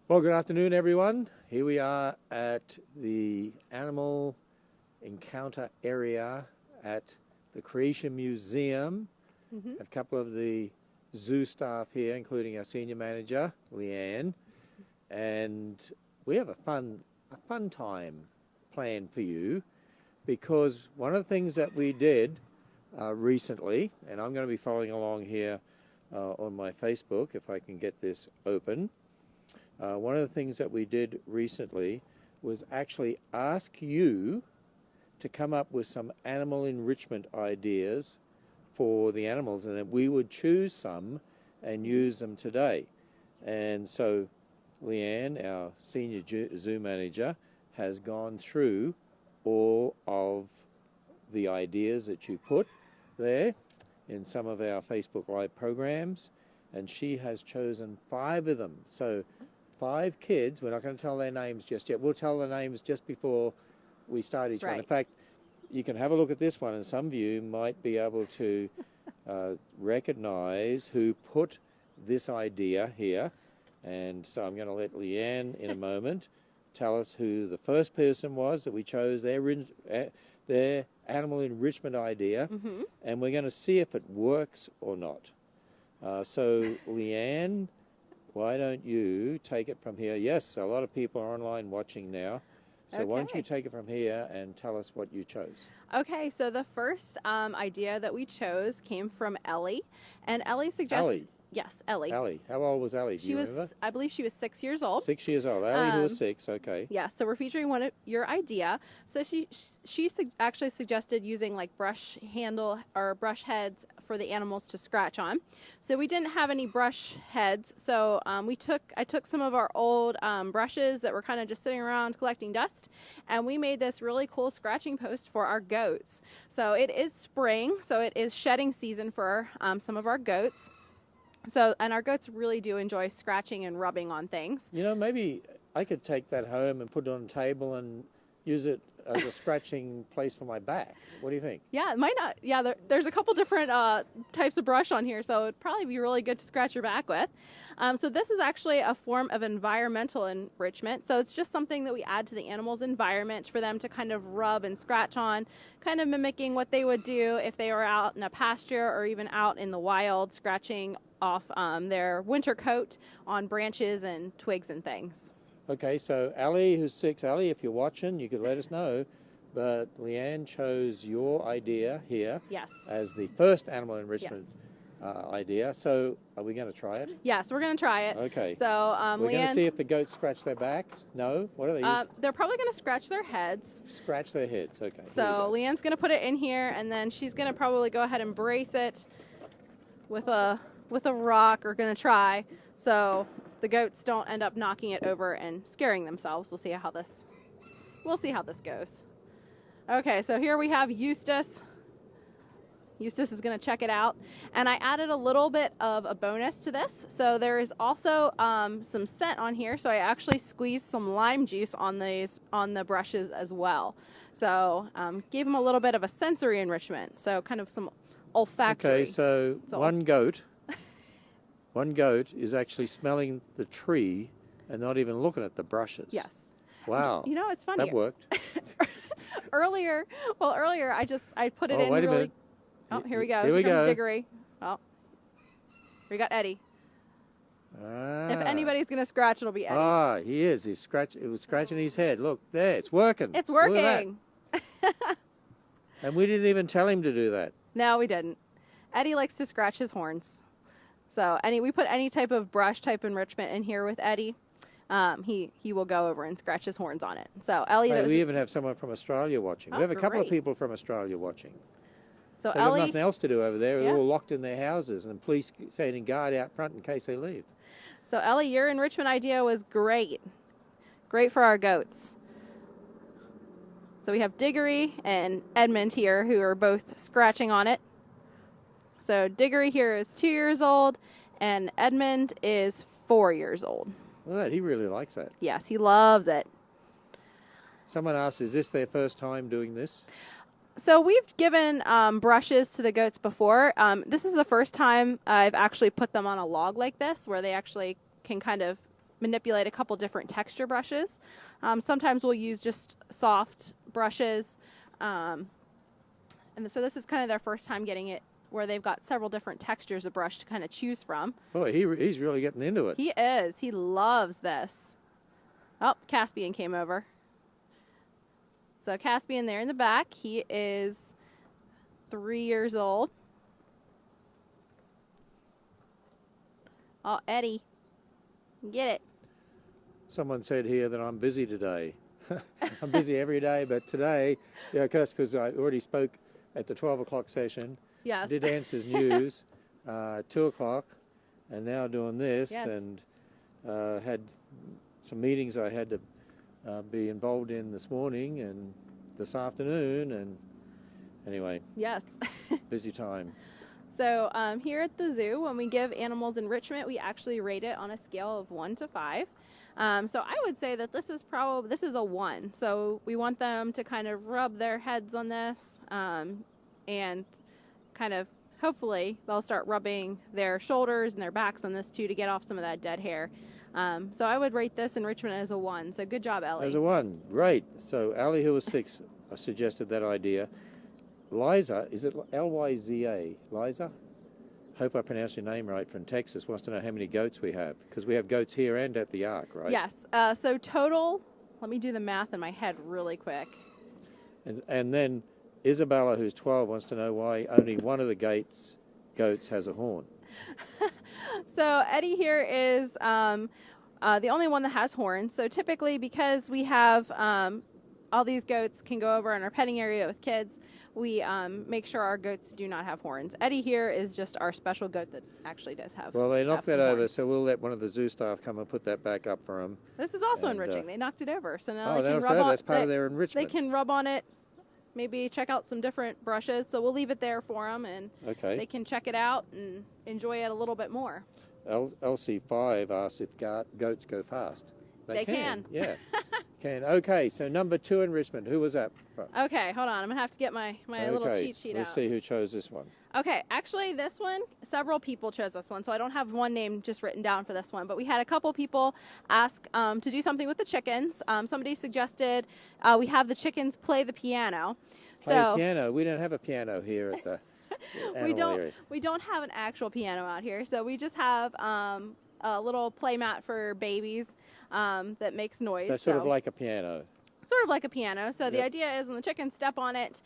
Well, good afternoon, everyone. Here we are at the Animal Encounter area at the Creation Museum. A couple of the zoo staff here, including our senior manager, Leanne. And we have a fun time planned for you, because one of the things that we did recently, and I'm going to be following along here on my Facebook if I can get this open. One of the things that we did recently was actually ask you to come up with some animal enrichment ideas for the animals, and that we would choose some and use them today. And so Leanne, our senior zoo manager, has gone through all of the ideas that you put there in some of our Facebook Live programs, and she has chosen 5 of them. So 5 kids, we're not going to tell their names just yet. We'll tell the names just before we start each one. In fact, you can have a look at this one, and some of you might be able to recognize who put this idea here. And so I'm going to let Leanne in a moment tell us who the first person was that we chose their animal enrichment idea, and we're going to see if it works or not. So Leanne, why don't you take it from here? Yes, a lot of people are online watching now. So why don't you take it from here and tell us what you chose? Okay, so the first idea that we chose came from Ellie. And Ellie suggests... Ellie? Yes, Ellie. Ellie. How old was Ellie? Do you remember? I believe she was 6 years old. 6 years old. Ellie, who was 6, okay. Yeah, so we're featuring one of your idea. So she actually suggested using like brush handle or brush heads for the animals to scratch on. So we didn't have any brush heads, so I took some of our old brushes that were kind of just sitting around collecting dust, and we made this really cool scratching post for our goats. So it is spring, so it is shedding season for some of our goats. So, and our goats really do enjoy scratching and rubbing on things. You know, maybe I could take that home and put it on a table and use it as a scratching place for my back. What do you think? Yeah, it might not. Yeah, there's a couple different types of brush on here, so it'd probably be really good to scratch your back with. So this is actually a form of environmental enrichment. So it's just something that we add to the animal's environment for them to kind of rub and scratch on, kind of mimicking what they would do if they were out in a pasture or even out in the wild, scratching off their winter coat on branches and twigs and things. Okay, so Ellie, who's 6, Ellie, if you're watching, you could let us know. But Leanne chose your idea here as the first animal enrichment idea. So are we going to try it? Yes, we're going to try it. Okay. So we're Leanne, going to see if the goats scratch their backs. No? What are they using? They're probably going to scratch their heads. Scratch their heads, okay. So Leanne's going to put it in here, and then she's going to probably go ahead and brace it with a rock. We're going to try. So the goats don't end up knocking it over and scaring themselves. We'll see how this goes. Okay, so here we have Eustace. Eustace is going to check it out. And I added a little bit of a bonus to this. So there is also some scent on here. So I actually squeezed some lime juice on the brushes as well. So gave them a little bit of a sensory enrichment. So kind of some olfactory. Okay, so one goat is actually smelling the tree and not even looking at the brushes. Yes. Wow. You know, it's funny. That worked. earlier I put it in wait really. a minute. Oh, here we go. Here we go. Diggory. Oh, we got Eddie. If anybody's gonna scratch, it'll be Eddie. Ah, he is. It was scratching his head. Look there, it's working. It's working. And we didn't even tell him to do that. No, we didn't. Eddie likes to scratch his horns. So we put any type of brush type enrichment in here with Eddie. He will go over and scratch his horns on it. So Ellie, we even have someone from Australia watching. Oh, we have a couple of great. people from Australia watching. So They've got nothing else to do over there. Yeah. They're all locked in their houses, and the police standing guard out front in case they leave. So Ellie, your enrichment idea was great. Great for our goats. So we have Diggory and Edmund here who are both scratching on it. So Diggory here is 2 years old, and Edmund is 4 years old. Look at that. He really likes that. Yes, he loves it. Someone asked, is this their first time doing this? So we've given brushes to the goats before. This is the first time I've actually put them on a log like this, where they actually can kind of manipulate a couple different texture brushes. Sometimes we'll use just soft brushes. And so this is kind of their first time getting it where they've got several different textures of brush to kind of choose from. Boy, he's really getting into it. He is. He loves this. Oh, Caspian came over. So Caspian there in the back, he is 3 years old. Oh, Eddie, get it. Someone said here that I'm busy today. I'm busy every day, but today, because I already spoke at the 12 o'clock session. Yes. Did Answers News, 2 o'clock, and now doing this, Yes. and had some meetings I had to be involved in this morning and this afternoon, and anyway, Yes. busy time. So here at the zoo, when we give animals enrichment, we actually rate it on a scale of 1 to 5. So I would say that this is a 1. So we want them to kind of rub their heads on this, and kind of hopefully they'll start rubbing their shoulders and their backs on this too to get off some of that dead hair. So I would rate this enrichment as a 1. So good job, Ellie. As a 1, great. So Allie, who was 6, suggested that idea. Liza, is it L-Y-Z-A? Liza? Hope I pronounced your name right, from Texas, wants to know how many goats we have, because we have goats here and at the Ark, right? Yes. So total, let me do the math in my head really quick. And then Isabella, who's 12, wants to know why only one of the goats has a horn. So Eddie here is the only one that has horns. So typically, because we have all these goats can go over in our petting area with kids, we make sure our goats do not have horns. Eddie here is just our special goat that actually does have. Well, they knocked that some over, horns. so we'll let one of the zoo staff come and put that back up for them. This is also and, enriching. They knocked it over, so now Oh, they can rub on. that's part of their enrichment. They can rub on it. Maybe check out some different brushes. So we'll leave it there for them, and Okay. they can check it out and enjoy it a little bit more. LC5 asks if goats go fast. They can. Yeah. Can. Okay, so number 2 enrichment. Who was that from? Okay, hold on. I'm going to have to get my little cheat sheet Let's out. see who chose this one. Okay, actually this one, several people chose this one, so I don't have one name just written down for this one, but we had a couple people ask to do something with the chickens. Somebody suggested we have the chickens play the piano. Play a piano. We don't have a piano here at the animal area. We don't have an actual piano out here, so we just have a little play mat for babies that makes noise. That's sort of like a piano. Sort of like a piano. So the Yep. idea is when the chickens step on it,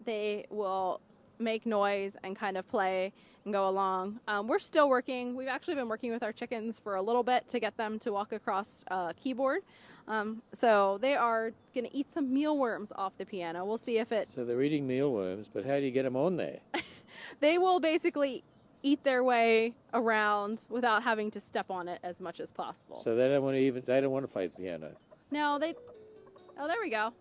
they will make noise and kind of play and go along. We're still working. We've actually been working with our chickens for a little bit to get them to walk across a keyboard. So they are going to eat some mealworms off the piano. We'll see if it... So they're eating mealworms, but how do you get them on there? They will basically eat their way around without having to step on it as much as possible. So they don't want to play the piano. No, oh, there we go.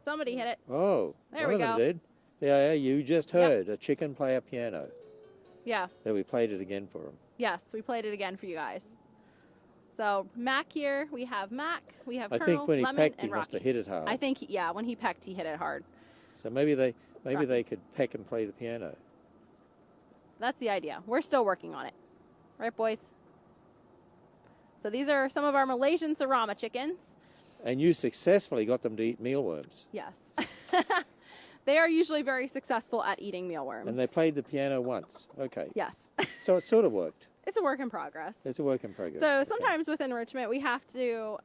Somebody hit it. Oh, There one we of them go. did. Yeah, you just heard a chicken play a piano. Yeah. Then we played it again for them. Yes, we played it again for you guys. So Mac here, we have Mac, we have I Colonel, think when he Lemon, pecked, he and must Rocky. have hit it hard. I think, when he pecked, he hit it hard. So maybe they Rocky. could peck and play the piano. That's the idea. We're still working on it. Right, boys? So these are some of our Malaysian Sarama chickens. And you successfully got them to eat mealworms. Yes. They are usually very successful at eating mealworms. And they played the piano once. Okay. Yes. So it sort of worked. It's a work in progress. It's a work in progress. So Okay. sometimes with enrichment, we have to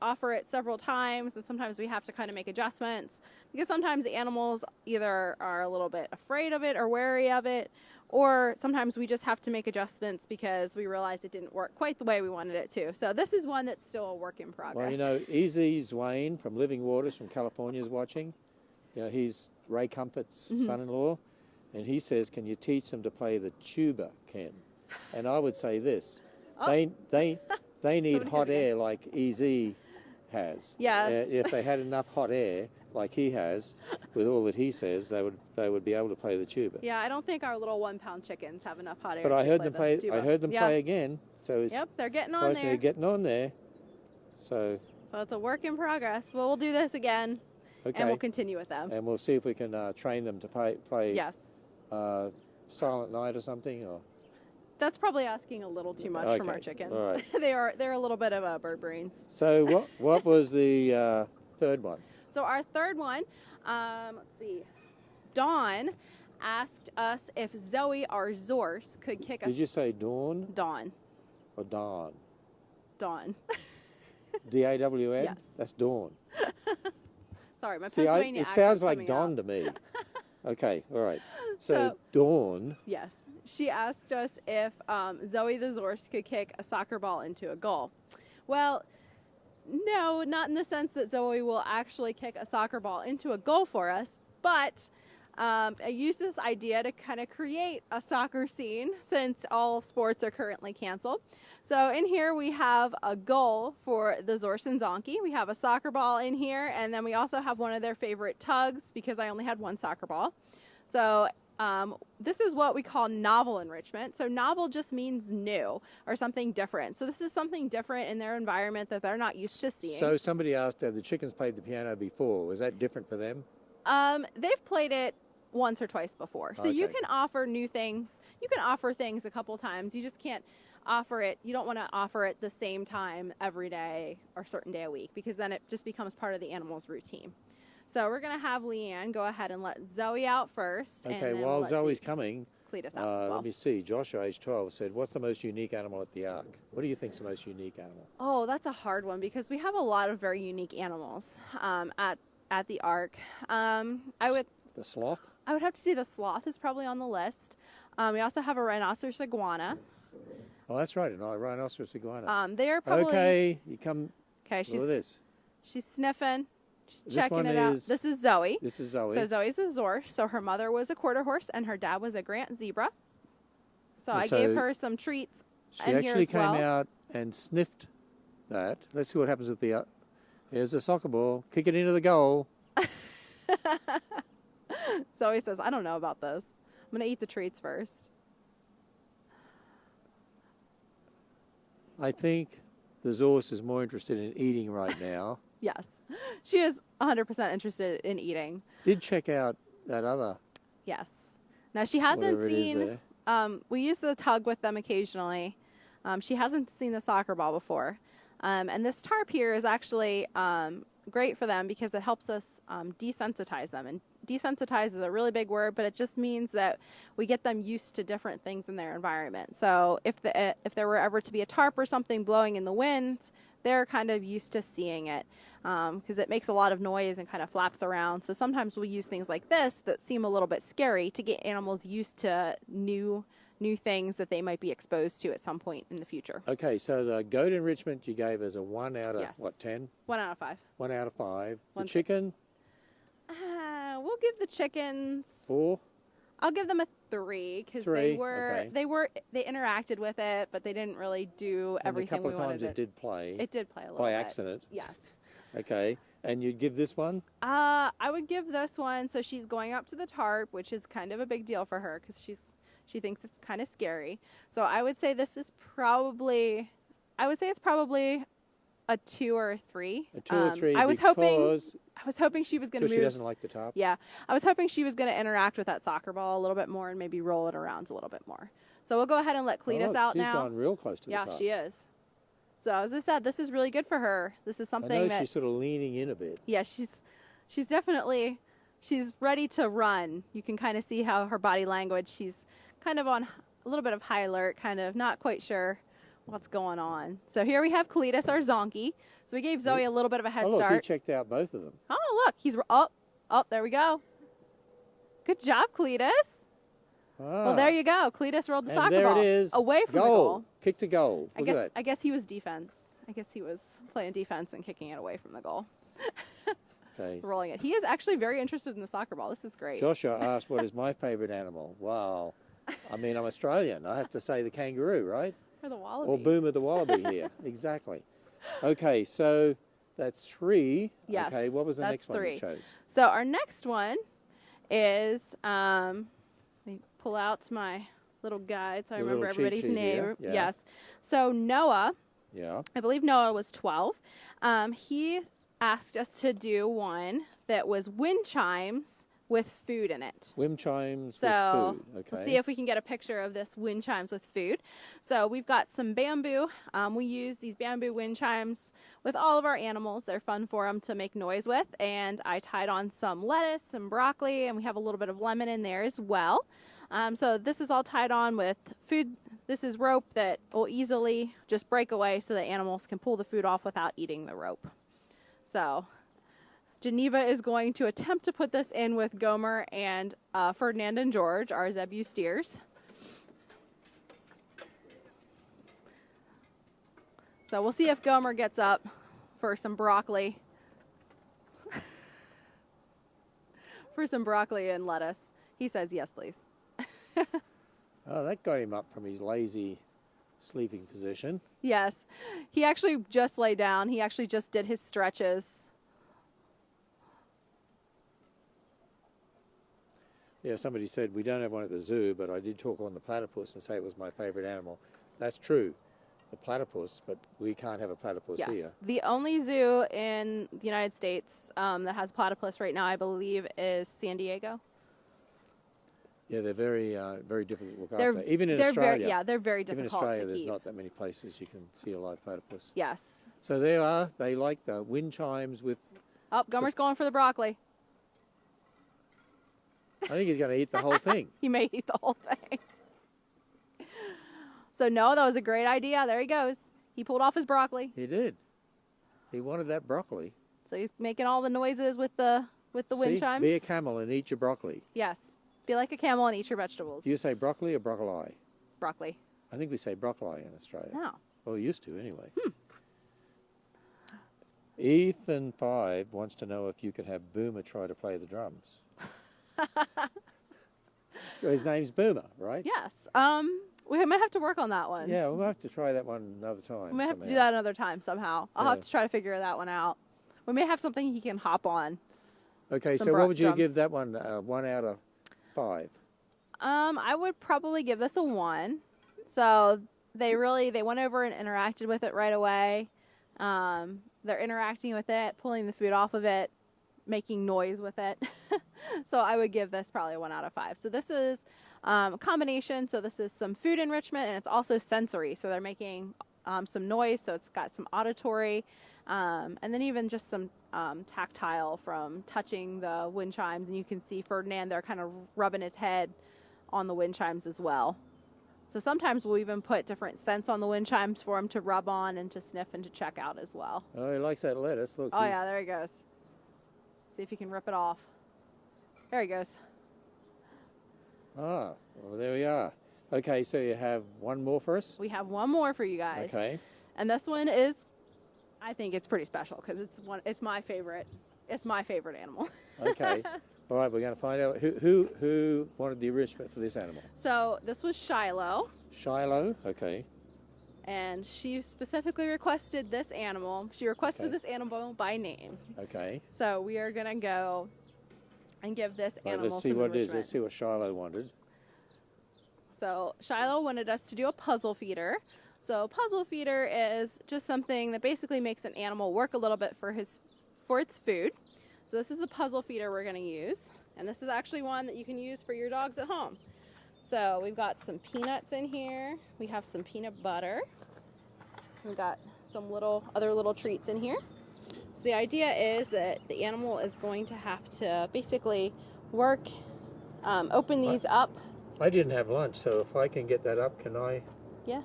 offer it several times, and sometimes we have to kind of make adjustments because sometimes the animals either are a little bit afraid of it or wary of it, or sometimes we just have to make adjustments because we realize it didn't work quite the way we wanted it to. So this is one that's still a work in progress. Well, you know, Easy Zwain from Living Waters from California is watching. You know, he's Ray Comfort's son-in-law, and he says, "Can you teach them to play the tuba, Ken?" And I would say this: they need hot air like Easy has. Yes. If they had enough hot air like he has, with all that he says, they would be able to play the tuba. Yeah, I don't think our little 1-pound chickens have enough hot air. But I to heard play them the play. tuba. I heard them Yeah. play again. So it's Yep, they're getting on close there. to getting on there. So So it's a work in progress. Well, we'll do this again, okay, and we'll continue with them. and we'll see if we can train them to play Yes. Silent Night or something. Or That's probably asking a little too much from our Okay, chickens. all right. They're a little bit of bird brains. So what was the third one? So our third one, let's see, Dawn asked us if Zoey, our Zorse, could kick us. Did you say Dawn Dawn? or Dawn? Dawn. D-A-W-N? Yes. That's Dawn. Sorry, my See, Pennsylvania it accent's sounds like coming Dawn out. to me. Okay, all right. So So- Dawn. Yes. She asked us if Zoey the Zorse could kick a soccer ball into a goal. Well, no, not in the sense that Zoey will actually kick a soccer ball into a goal for us, but I used this idea to kind of create a soccer scene since all sports are currently canceled. So in here we have a goal for the Zorse and Zonkey. We have a soccer ball in here, and then we also have one of their favorite tugs because I only had one soccer ball. So this is what we call novel enrichment. So novel just means new or something different. So this is something different in their environment that they're not used to seeing. So somebody asked, have the chickens played the piano before? Was that different for them? They've played it once or twice before. So you Okay. can offer new things. You can offer things a couple times. You just can't offer it. You don't want to offer it the same time every day or a certain day a week because then it just becomes part of the animal's routine. So we're going to have Leanne go ahead and let Zoey out first. and Okay, then while we'll let Zoe's coming, Cletus out as well. let me see. Joshua, age 12, said, what's the most unique animal at the Ark? What do you think's the most unique animal? Oh, that's a hard one because we have a lot of very unique animals at the Ark. The sloth? I would have to say the sloth is probably on the list. We also have a rhinoceros iguana. Oh, that's right, a rhinoceros iguana. They are probably Okay, you come. okay. Look at this. She's sniffing. She's This checking one it out. is- This is Zoey. This is Zoe. So Zoe's a Zorse. So her mother was a quarter horse and her dad was a Grant zebra. So And I so gave her some treats she in here actually as well. came out and sniffed that. Let's see what happens with the. Here's the soccer ball. Kick it into the goal. Zoe says, I don't know about this. I'm going to eat the treats first. I think the Zorse is more interested in eating right now. Yes. She is 100% interested in eating. Did check out that other. Yes. Now she hasn't Whatever it is seen, we use the tug with them occasionally. She hasn't seen the soccer ball before. And this tarp here is actually great for them because it helps us desensitize them. And desensitize is a really big word, but it just means that we get them used to different things in their environment. So if there were ever to be a tarp or something blowing in the wind, they're kind of used to seeing it because it makes a lot of noise and kind of flaps around. So sometimes we'll use things like this that seem a little bit scary to get animals used to new things that they might be exposed to at some point in the future. Okay, so the goat enrichment you gave as a 1 out of, Yes. what, 10? 1 out of 5. 1 out of 5. One The chicken, We'll give the chickens. 4. I'll give them a 3 because Three, they interacted with it, but they didn't really do And a everything couple we of times wanted it did play. It did play a little by bit. accident. Yes. Okay, and you'd give this one? I would give this one. So she's going up to the tarp, which is kind of a big deal for her because she thinks it's kind of scary. So I would say this is probably, it's probably a 2 or a 3. A 2 or 3 I was hoping she was going to because move. she doesn't like the top? Yeah, I was hoping she was going to interact with that soccer ball a little bit more and maybe roll it around a little bit more. So we'll go ahead and let Cletus look, out she's now. gone real close to the top. Yeah, she is. So as I said, this is really good for her. This is I something know that she's sort of leaning in a bit. yeah, she's definitely ready to run. You can kind of see how her body language. She's kind of on a little bit of high alert, kind of not quite sure what's going on. So here we have Cletus, our zonkey. So we gave Zoey a little bit of a head Oh, look, he start. checked out both of them. Oh, look, he's up. There we go. Good job, Cletus. Well, there you go. Cletus rolled the And soccer there ball it is. away from the Goal. goal. Kick to goal. Look at that. I guess he was defense. I guess he was playing defense and kicking it away from the goal. Okay. Rolling it. He is actually very interested in the soccer ball. This is great. Joshua asked, what is my favorite animal? Wow. I mean, I'm Australian. I have to say the kangaroo, right? Or the wallaby. Or Boomer the wallaby here. Exactly. Okay, so that's 3. Yes, Okay, what was the that's next one 3. you chose? So our next one is, let me pull out my little guide so I Your remember little cheat everybody's sheet name. here, yeah. Yes. So Noah, Yeah. I believe Noah was 12. He asked us to do one that was wind chimes with food in it. Wind chimes So with food. Okay. we'll see if we can get a picture of this wind chimes with food. So we've got some bamboo. We use these bamboo wind chimes with all of our animals. They're fun for them to make noise with. And I tied on some lettuce, some broccoli, and we have a little bit of lemon in there as well. So this is all tied on with food. This is rope that will easily just break away so that animals can pull the food off without eating the rope. So Geneva is going to attempt to put this in with Gomer and Ferdinand and George, our Zebu steers. So we'll see if Gomer gets up for some broccoli. For some broccoli and lettuce. He says yes, please. Oh, that got him up from his lazy sleeping position. Yes. He actually just lay down. He actually just did his stretches. Yeah, somebody said we don't have one at the zoo, but I did talk on the platypus and say it was my favorite animal. That's true, the platypus, but we can't have a platypus Yes. here. The only zoo in the United States that has platypus right now, I believe, is San Diego. Yeah, they're very difficult to look after. Even in they're Australia. they're very Even in difficult Australia, to there's keep. not that many places you can see a live platypus. Yes. So there are. They like the wind chimes with. Oh, Gomer's going for the broccoli. I think he's going to eat the whole thing. He may eat the whole thing. So no, that was a great idea. There he goes. He pulled off his broccoli. He did. He wanted that broccoli. So he's making all the noises with the wind See? chimes. Be a camel and eat your broccoli. Yes. Be like a camel and eat your vegetables. Do you say broccoli or broccoli? Broccoli. I think we say broccoli in Australia. No. Well, we used to anyway. Ethan 5 wants to know if you could have Boomer try to play the drums. His name's Boomer, right? Yes. We might have to work on that one. Yeah, we'll have to try that one another time. We may have to do somehow. that another time somehow. I'll Yeah. have to try to figure that one out. We may have something he can hop on. Okay, Some so what would you drums. give that one? 1 out of 5. I would probably give this a 1. So they went over and interacted with it right away. They're interacting with it, pulling the food off of it, making noise with it. So I would give this probably a 1 out of 5. So this is a combination. So this is some food enrichment, and it's also sensory. So they're making some noise. So it's got some auditory, and then even just some tactile from touching the wind chimes. And you can see Ferdinand there kind of rubbing his head on the wind chimes as well. So sometimes we'll even put different scents on the wind chimes for him to rub on and to sniff and to check out as well. Oh, he likes that lettuce. Look. Oh yeah, there he goes. See if he can rip it off. There he goes. Ah, well, there we are. Okay, so you have one more for us? We have one more for you guys. Okay. And this one is, I think it's pretty special because it's my favorite. It's my favorite animal. Okay. All right, we're going to find out who wanted the enrichment for this animal. So this was Shiloh, Shiloh. Okay. and she specifically requested this animal. She requested Okay. this animal by name. Okay. So we are gonna go and give this Right, animal let's see some what it is. enrichment. Let's see what Shiloh wanted. So Shiloh wanted us to do a puzzle feeder. So puzzle feeder is just something that basically makes an animal work a little bit for its food. So this is a puzzle feeder we're going to use, and this is actually one that you can use for your dogs at home. So we've got some peanuts in here. We have some peanut butter. We've got some other little treats in here. So the idea is that the animal is going to have to basically work, open these up. I didn't have lunch, so if I can get that up, can I? Yeah.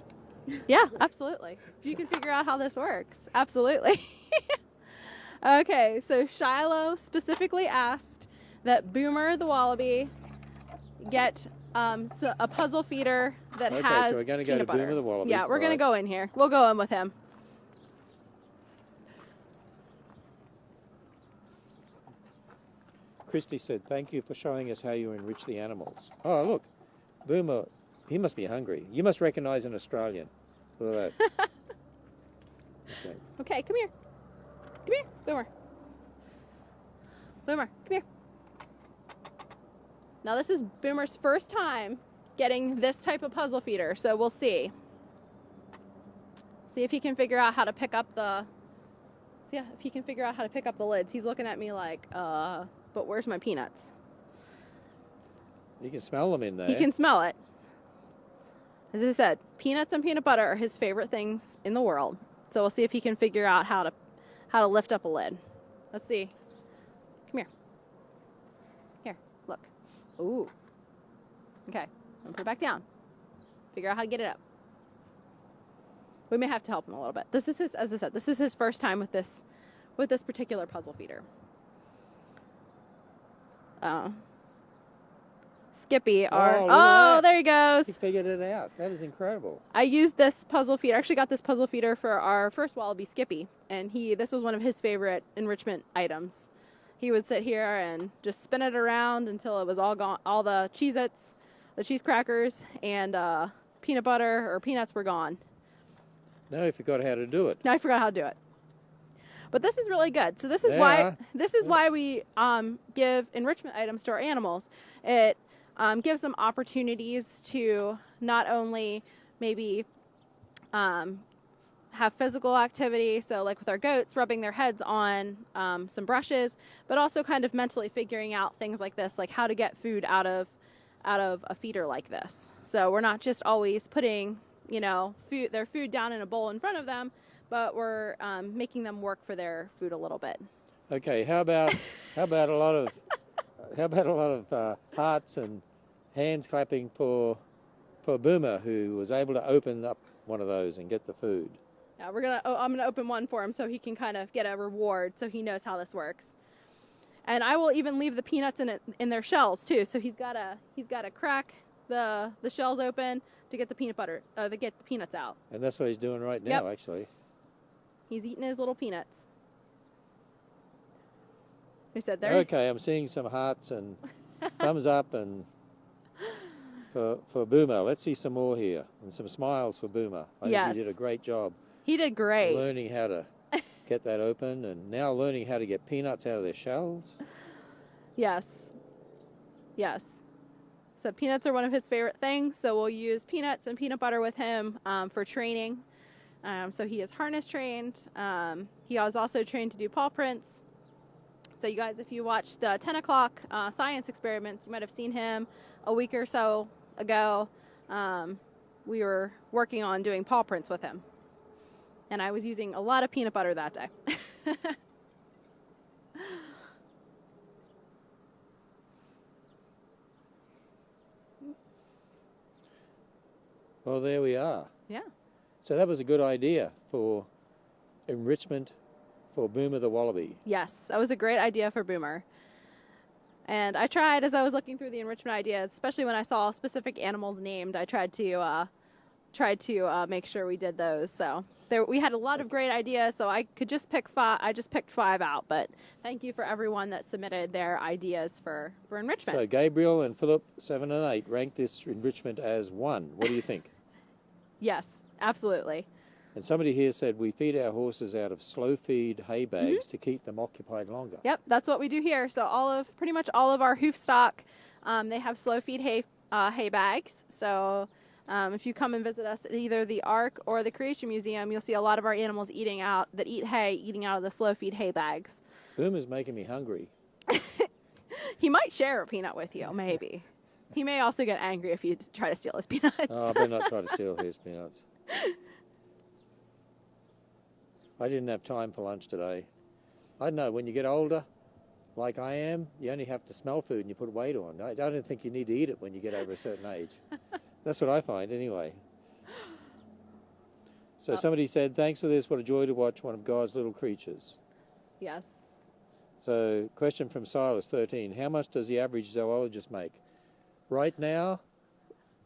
Yeah, absolutely. If you can figure out how this works, absolutely. Okay, so Shiloh specifically asked that Boomer the wallaby get a puzzle feeder that Okay, has so we're going to go peanut to butter. Boomer the wallaby. Yeah, we're going to Right. go in here. We'll go in with him. Christy said, "Thank you for showing us how you enrich the animals." Oh, look, Boomer, he must be hungry. You must recognize an Australian. Look at that. Okay. Okay, come here. Come here, Boomer. Boomer, come here. Now this is Boomer's first time getting this type of puzzle feeder, so we'll see. See if he can figure out how to pick up the lids. He's looking at me like, but where's my peanuts? You can smell them in there. He can smell it. As I said, peanuts and peanut butter are his favorite things in the world. So we'll see if he can figure out how to lift up a lid. Let's see. Come here. Here, look. Ooh. Okay, I'm gonna put it back down. Figure out how to get it up. We may have to help him a little bit. This is his, as I said, this is his first time with this particular puzzle feeder. Skippy there he goes. He figured it out. That is incredible. I used this puzzle feeder. I actually got this puzzle feeder for our first wallaby, Skippy, and this was one of his favorite enrichment items. He would sit here and just spin it around until it was all gone. All the Cheez-Its, the cheese crackers, and peanut butter or peanuts were gone. Now he forgot how to do it. Now I forgot how to do it. But this is really good. So this is why we give enrichment items to our animals. It gives them opportunities to not only maybe have physical activity, so like with our goats, rubbing their heads on some brushes, but also kind of mentally figuring out things like this, like how to get food out of a feeder like this. So we're not just always putting, their food down in a bowl in front of them, but we're making them work for their food a little bit. Okay, how about a lot of hearts and hands clapping for Boomer, who was able to open up one of those and get the food. Yeah, I'm gonna open one for him so he can kind of get a reward, so he knows how this works. And I will even leave the peanuts in their shells too. So he's gotta crack the shells open to get the get the peanuts out. And that's what he's doing right now, actually. He's eating his little peanuts. He said there. Okay, I'm seeing some hearts and thumbs up and for Boomer. Let's see some more here and some smiles for Boomer. I think he did a great job. He did great. Learning how to get that open and now learning how to get peanuts out of their shells. Yes. So peanuts are one of his favorite things. So we'll use peanuts and peanut butter with him for training. So he is harness trained. He was also trained to do paw prints. So you guys, if you watched the 10 o'clock science experiments, you might have seen him a week or so ago. We were working on doing paw prints with him. And I was using a lot of peanut butter that day. Well, there we are. Yeah. So that was a good idea for enrichment for Boomer the wallaby. Yes, that was a great idea for Boomer. And I tried, as I was looking through the enrichment ideas, especially when I saw specific animals named, I tried to make sure we did those. So we had a lot of great ideas, so I could just pick 5. I just picked 5 out, but thank you for everyone that submitted their ideas for enrichment. So Gabriel and Philip, 7 and 8, ranked this enrichment as 1. What do you think? Yes, absolutely. And somebody here said we feed our horses out of slow feed hay bags to keep them occupied longer. Yep, that's what we do here. So pretty much all of our hoof stock, they have slow feed hay bags. So if you come and visit us at either the Ark or the Creation Museum, you'll see a lot of our animals eating out of the slow feed hay bags. Boomer's making me hungry. He might share a peanut with you, maybe. He may also get angry if you try to steal his peanuts. Oh, I better not try to steal his peanuts. I didn't have time for lunch today. I don't know, when you get older, like I am, you only have to smell food and you put weight on. I don't think you need to eat it when you get over a certain age. That's what I find anyway. So somebody said, thanks for this, what a joy to watch one of God's little creatures. Yes. So question from Silas, 13, how much does the average zoologist make? Right now,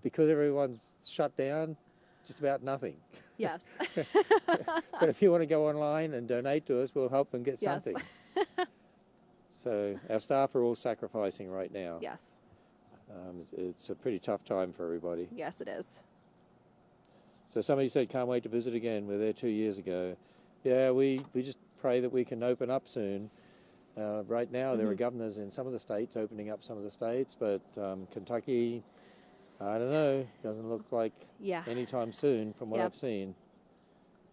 because everyone's shut down, just about nothing. Yes. But if you want to go online and donate to us, we'll help them get something. So our staff are all sacrificing right now. Yes. It's a pretty tough time for everybody. Yes, it is. So somebody said, can't wait to visit again. We were there 2 years ago. Yeah, we just pray that we can open up soon. Right now, there are governors in some of the states opening up some of the states, but Kentucky, I don't know, doesn't look like anytime soon from what I've seen,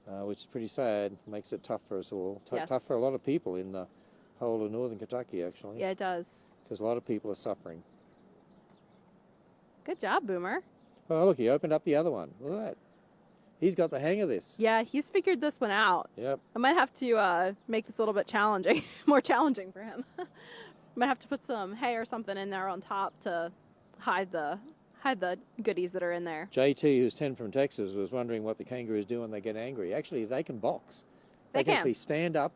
which is pretty sad. Makes it tough for us all. Tough for a lot of people in the whole of northern Kentucky, actually. Yeah, it does. Because a lot of people are suffering. Good job, Boomer. Oh, look, he opened up the other one. Look at that. He's got the hang of this. Yeah, he's figured this one out. Yep. I might have to make this a little bit challenging, more challenging for him. Might have to put some hay or something in there on top to hide the goodies that are in there. JT, who's 10 from Texas, was wondering what the kangaroos do when they get angry. Actually, they can box. They can actually stand up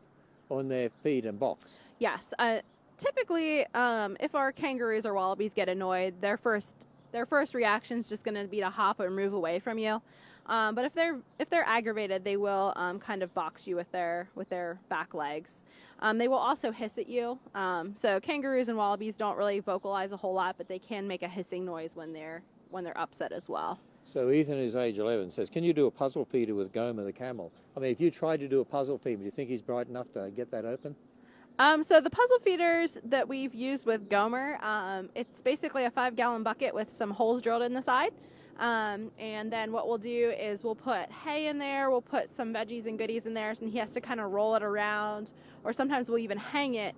on their feet and box. Yes. Typically, if our kangaroos or wallabies get annoyed, their first reaction is just going to be to hop or move away from you. But if they're aggravated, they will kind of box you with their back legs. They will also hiss at you. So kangaroos and wallabies don't really vocalize a whole lot, but they can make a hissing noise when they're upset as well. So Ethan, who's age 11, says, "Can you do a puzzle feeder with Gomer the camel?" I mean, if you tried to do a puzzle feeder, do you think he's bright enough to get that open? So the puzzle feeders that we've used with Gomer, it's basically a 5-gallon bucket with some holes drilled in the side. And then what we'll do is we'll put hay in there, we'll put some veggies and goodies in there, and he has to kind of roll it around, or sometimes we'll even hang it,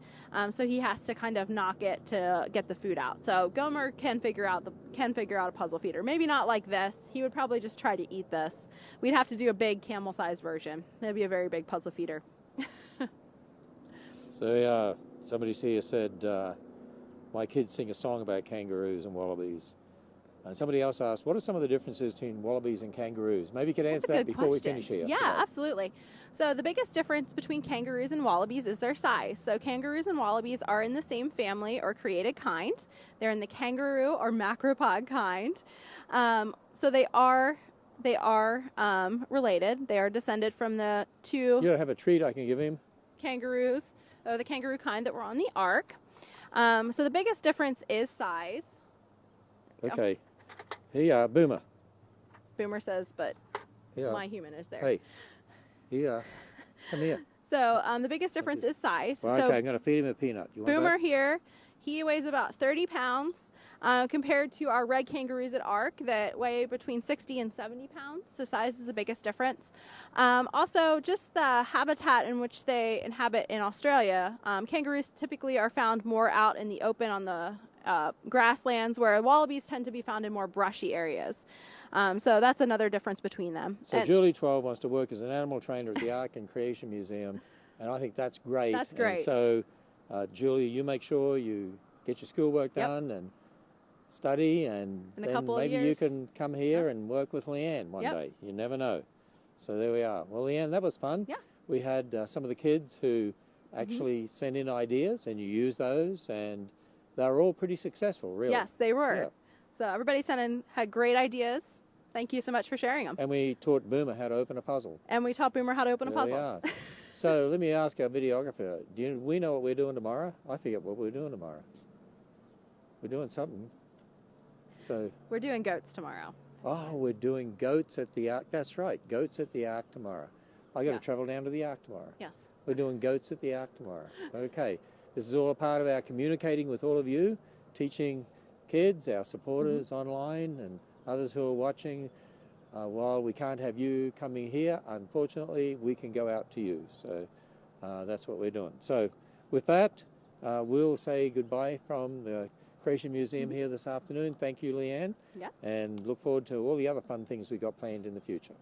so he has to kind of knock it to get the food out. So Gomer can figure out a puzzle feeder. Maybe not like this. He would probably just try to eat this. We'd have to do a big camel-sized version. That'd be a very big puzzle feeder. So somebody here said, my kids sing a song about kangaroos and wallabies. And somebody else asked, what are some of the differences between wallabies and kangaroos? Maybe you could answer that before we finish here. Yeah, absolutely. So the biggest difference between kangaroos and wallabies is their size. So kangaroos and wallabies are in the same family or created kind. They're in the kangaroo or macropod kind. So they are related. They are descended from the two You don't have a treat I can give him? kangaroos, the kangaroo kind that were on the ark. So the biggest difference is size. Okay. Here you are, Boomer. Boomer says, but Here. my human is there. Hey. Here you are. Come here. So the biggest difference is size. Well, so okay, I'm going to feed him a peanut. You want Boomer that? here, he weighs about 30 pounds compared to our red kangaroos at Ark that weigh between 60 and 70 pounds. The size is the biggest difference. Also, just the habitat in which they inhabit in Australia. Kangaroos typically are found more out in the open on the grasslands, where wallabies tend to be found in more brushy areas. So that's another difference between them. So Julie, 12, wants to work as an animal trainer at the Ark and Creation Museum, and I think that's great. That's great. And so, Julie, you make sure you get your schoolwork Yep. done and study, and In a then couple of maybe you years. can come here Yep. and work with Leanne one Yep. day. You never know. So there we are. Well, Leanne, that was fun. Yeah. We had some of the kids who actually sent in ideas, and you used those, and they were all pretty successful, really. Yes, they were. Yeah. So everybody sent in, had great ideas. Thank you so much for sharing them. And we taught Boomer how to open a puzzle. And we taught Boomer how to open a There we puzzle. are. So let me ask our videographer, we know what we're doing tomorrow? I forget what we're doing tomorrow. We're doing something. So, We're doing goats tomorrow. oh, we're doing goats at the Ark. That's right, goats at the Ark tomorrow. I got to Yeah. travel down to the Ark tomorrow. Yes. We're doing goats at the Ark tomorrow. Okay. This is all a part of our communicating with all of you, teaching kids, our supporters online, and others who are watching. While we can't have you coming here, unfortunately, we can go out to you. So that's what we're doing. So with that, we'll say goodbye from the Creation Museum here this afternoon. Thank you, Leanne. Yeah. And look forward to all the other fun things we've got planned in the future.